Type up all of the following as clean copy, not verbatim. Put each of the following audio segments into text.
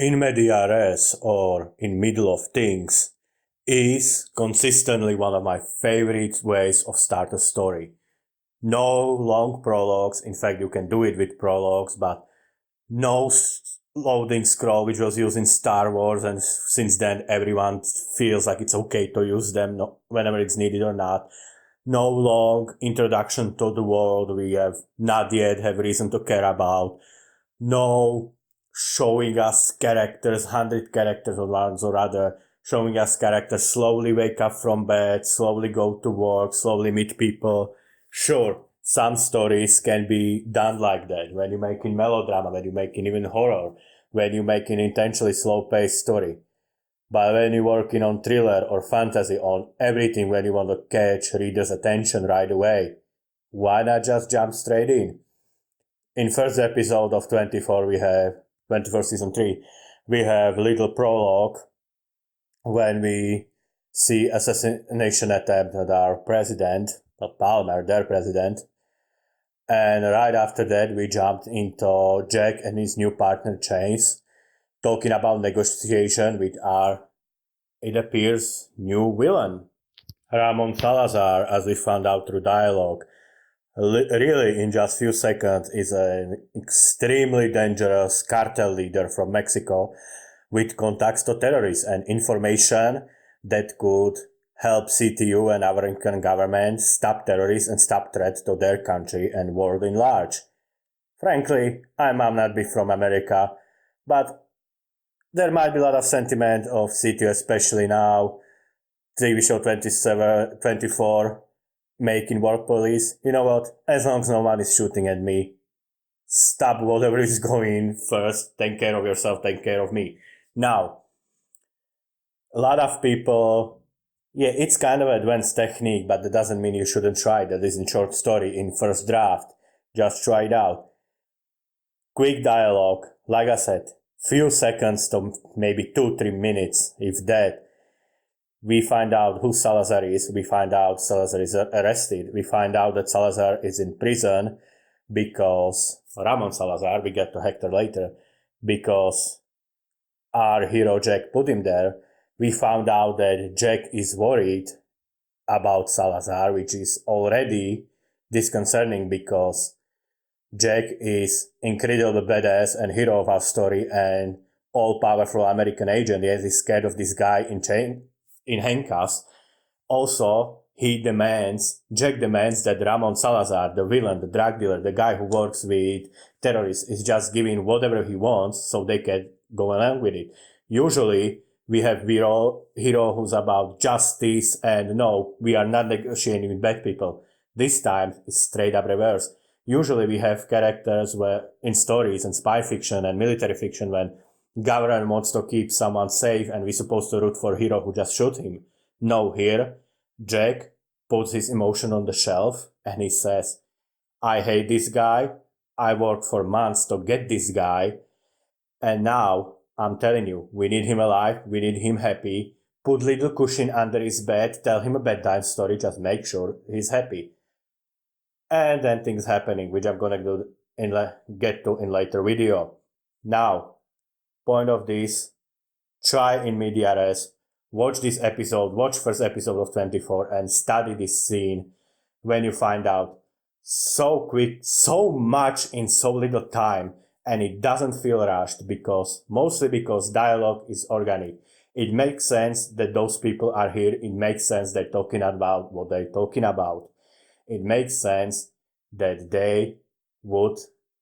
In media res, or in middle of things, is consistently one of my favorite ways of start a story. No long prologues. In fact, you can do it with prologues, but no loading scroll, which was used in Star Wars, and since then everyone feels like it's okay to use them whenever it's needed or not. No long introduction to the world we have not yet have reason to care about. No showing us characters, 100 characters or once or other, showing us characters slowly wake up from bed, slowly go to work, slowly meet people. Sure, some stories can be done like that. When you're making melodrama, when you're making even horror, when you're making intentionally slow-paced story. But when you're working on thriller or fantasy, on everything, when you want to catch readers' attention right away, why not just jump straight in? In first episode of 24, we have 24 season 3, we have little prologue when we see assassination attempt at our president, not Palmer, their president. And right after that, we jumped into Jack and his new partner Chase, talking about negotiation with our, it appears, new villain, Ramon Salazar, as we found out through dialogue. Really, in just few seconds, is an extremely dangerous cartel leader from Mexico with contacts to terrorists and information that could help CTU and American government stop terrorists and stop threats to their country and world in large. Frankly, I might not be from America, but there might be a lot of sentiment of CTU, especially now. TV show 24 making world police. You know what? As long as no one is shooting at me, stop whatever is going first. Take care of yourself, take care of me. Now, a lot of people, yeah, it's kind of advanced technique, but that doesn't mean you shouldn't try. That is in short story, in first draft. Just try it out. Quick dialogue, like I said, few seconds to maybe 2-3 minutes, if that. We find out who Salazar is. We find out Salazar is arrested. We find out that Salazar is in prison because Ramon Salazar, we get to Hector later, because our hero Jack put him there. We found out that Jack is worried about Salazar, which is already disconcerting because Jack is incredible badass and hero of our story and all-powerful American agent. Yes, he's scared of this guy in handcuffs. Also, Jack demands that Ramon Salazar, the villain, the drug dealer, the guy who works with terrorists, is just giving whatever he wants so they can go along with it. Usually, we have hero who's about justice and no, we are not negotiating with bad people. This time, it's straight up reverse. Usually, we have characters where in stories and spy fiction and military fiction when government wants to keep someone safe and we're supposed to root for hero who just shoot him. No, here, Jack puts his emotion on the shelf and he says, I hate this guy. I worked for months to get this guy. And now, I'm telling you, we need him alive. We need him happy. Put little cushion under his bed. Tell him a bedtime story. Just make sure he's happy. And then things happening, which I'm gonna get to in later video. Now, point of this, try in media res, watch this episode, watch first episode of 24 and study this scene when you find out so quick, so much in so little time, and it doesn't feel rushed mostly because dialogue is organic. It makes sense that those people are here. It makes sense they're talking about what they're talking about. It makes sense that they would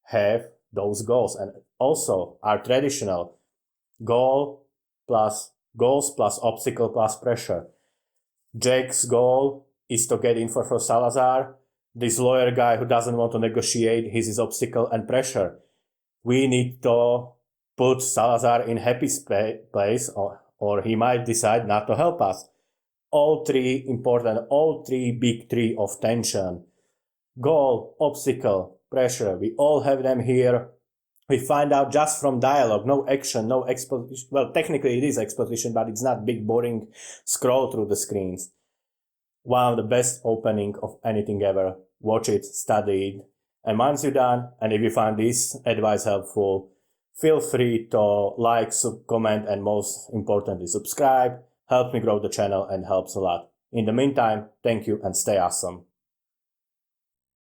have those goals and also are traditional goals plus obstacle plus pressure. Jake's goal is to get info for Salazar. This lawyer guy who doesn't want to negotiate, he's his obstacle and pressure. We need to put Salazar in happy place or he might decide not to help us. All three big three of tension. Goal, obstacle, pressure. We all have them here. We find out just from dialogue, no action, no exposition. Well, technically it is exposition, but it's not big, boring scroll through the screens. One of the best opening of anything ever. Watch it, study it. And once you're done, and if you find this advice helpful, Feel free to like, comment, and most importantly, subscribe. Helps me grow the channel and helps a lot. In the meantime, thank you and stay awesome.